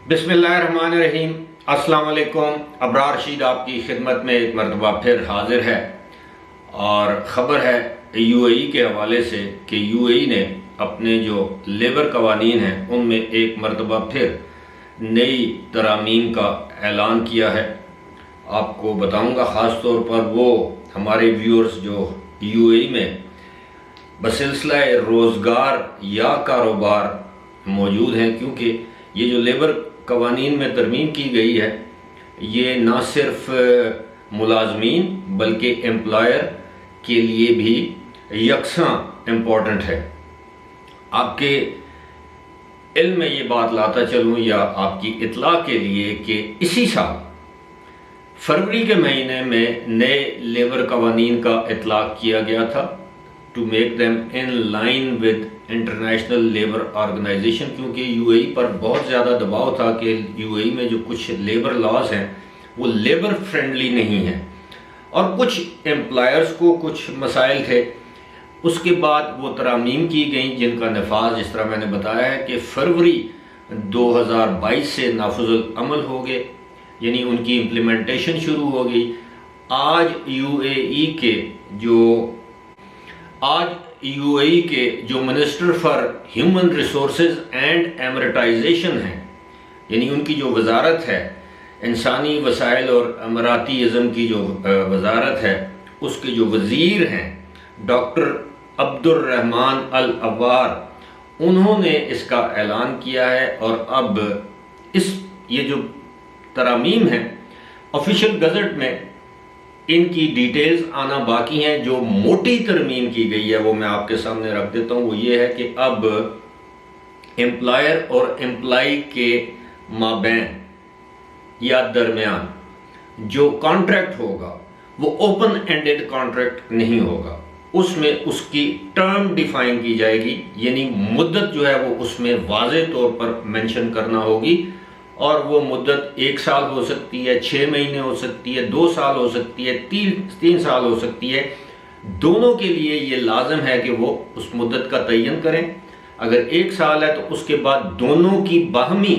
بسم اللہ الرحمن الرحیم۔ السلام علیکم۔ ابرار رشید آپ کی خدمت میں ایک مرتبہ پھر حاضر ہے، اور خبر ہے یو اے ای کے حوالے سے کہ یو اے ای نے اپنے جو لیبر قوانین ہیں ان میں ایک مرتبہ پھر نئی ترامیم کا اعلان کیا ہے۔ آپ کو بتاؤں گا خاص طور پر وہ ہمارے ویورز جو یو اے ای میں بسلسلہ روزگار یا کاروبار موجود ہیں، کیونکہ یہ جو لیبر قوانین میں ترمیم کی گئی ہے یہ نہ صرف ملازمین بلکہ امپلائر کے لیے بھی یکساں امپورٹنٹ ہے۔ آپ کے علم میں یہ بات لاتا چلوں یا آپ کی اطلاع کے لیے کہ اسی سال فروری کے مہینے میں نئے لیبر قوانین کا اطلاق کیا گیا تھا to make them in line with International Labour Organization, کیونکہ یو اے ای پر بہت زیادہ دباؤ تھا کہ یو اے ای میں جو کچھ لیبر لاز ہیں وہ لیبر فرینڈلی نہیں ہیں، اور کچھ امپلائرز کو کچھ مسائل تھے۔ اس کے بعد وہ ترامیم کی گئیں جن کا نفاذ جس طرح میں نے بتایا ہے کہ فروری 2022 سے نافذ العمل ہو گئے، یعنی ان کی امپلیمنٹیشن شروع ہو گئی۔ آج یو اے ای کے جو minister for human resources and ایمرٹائزیشن ہیں، یعنی ان کی جو وزارت ہے انسانی وسائل اور اماراتی ازم کی جو وزارت ہے، اس کے جو وزیر ہیں ڈاکٹر عبد الرحمن العوار، انہوں نے اس کا اعلان کیا ہے، اور اب یہ جو ترامیم ہیں آفیشیل گزٹ میں ان کی ڈیٹیلز آنا باقی ہیں۔ جو موٹی ترمیم کی گئی ہے وہ میں آپ کے سامنے رکھ دیتا ہوں، وہ یہ ہے کہ اب امپلائر اور امپلائی کے مابین یا درمیان جو کانٹریکٹ ہوگا وہ اوپن اینڈڈ کانٹریکٹ نہیں ہوگا، اس میں اس کی ٹرم ڈیفائن کی جائے گی، یعنی مدت جو ہے وہ اس میں واضح طور پر مینشن کرنا ہوگی، اور وہ مدت 1 سال ہو سکتی ہے، 6 مہینے ہو سکتی ہے، 2 سال ہو سکتی ہے، 3 سال ہو سکتی ہے۔ دونوں کے لیے یہ لازم ہے کہ وہ اس مدت کا تعین کریں۔ اگر 1 سال ہے تو اس کے بعد دونوں کی باہمی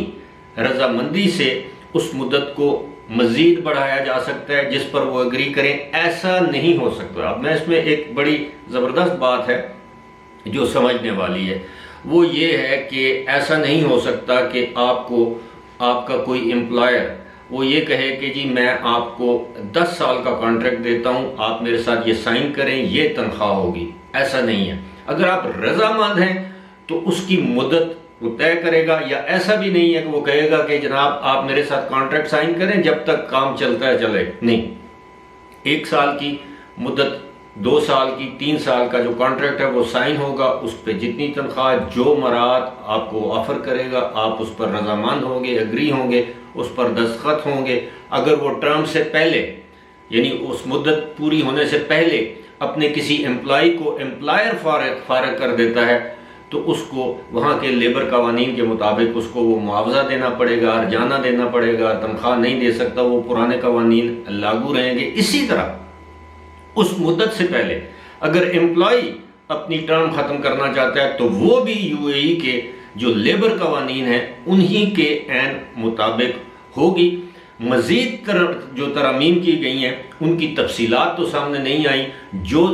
رضامندی سے اس مدت کو مزید بڑھایا جا سکتا ہے جس پر وہ اگری کریں۔ ایسا نہیں ہو سکتا۔ اب میں اس میں ایک بڑی زبردست بات ہے جو سمجھنے والی ہے، وہ یہ ہے کہ ایسا نہیں ہو سکتا کہ آپ کا کوئی امپلائر وہ یہ کہے کہ جی میں آپ کو 10 سال کا کانٹریکٹ دیتا ہوں، آپ میرے ساتھ یہ سائن کریں، یہ تنخواہ ہوگی۔ ایسا نہیں ہے۔ اگر آپ رضامند ہیں تو اس کی مدت وہ طے کرے گا، یا ایسا بھی نہیں ہے کہ وہ کہے گا کہ جناب آپ میرے ساتھ کانٹریکٹ سائن کریں جب تک کام چلتا ہے چلے، نہیں۔ 1 سال کی مدت، 2 سال کی، 3 سال کا جو کانٹریکٹ ہے وہ سائن ہوگا، اس پہ جتنی تنخواہ جو مراد آپ کو آفر کرے گا آپ اس پر رضامند ہوں گے، اگری ہوں گے، اس پر دستخط ہوں گے۔ اگر وہ ٹرم سے پہلے، یعنی اس مدت پوری ہونے سے پہلے اپنے کسی امپلائی کو امپلائر فارغ کر دیتا ہے تو اس کو وہاں کے لیبر قوانین کے مطابق اس کو وہ معاوضہ دینا پڑے گا، ارجانہ دینا پڑے گا، تنخواہ نہیں دے سکتا، وہ پرانے قوانین لاگو رہیں گے۔ اسی طرح اس مدت سے پہلے اگر امپلائی اپنی ٹرم ختم کرنا چاہتا ہے تو وہ بھی یو اے ای کے جو لیبر قوانین ہیں انہی کے عین مطابق ہوگی۔ مزید جو ترامیم کی گئی ہیں ان کی تفصیلات تو سامنے نہیں آئیں، جو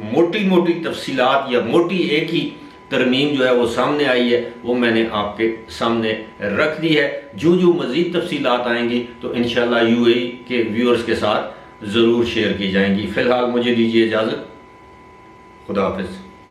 موٹی تفصیلات یا موٹی ایک ہی ترمیم جو ہے وہ سامنے آئی ہے وہ میں نے آپ کے سامنے رکھ دی ہے۔ جو مزید تفصیلات آئیں گی تو انشاءاللہ یو اے ای کے ویورز کے ساتھ ضرور شیئر کی جائیں گی۔ فی الحال مجھے دیجیے اجازت، خدا حافظ۔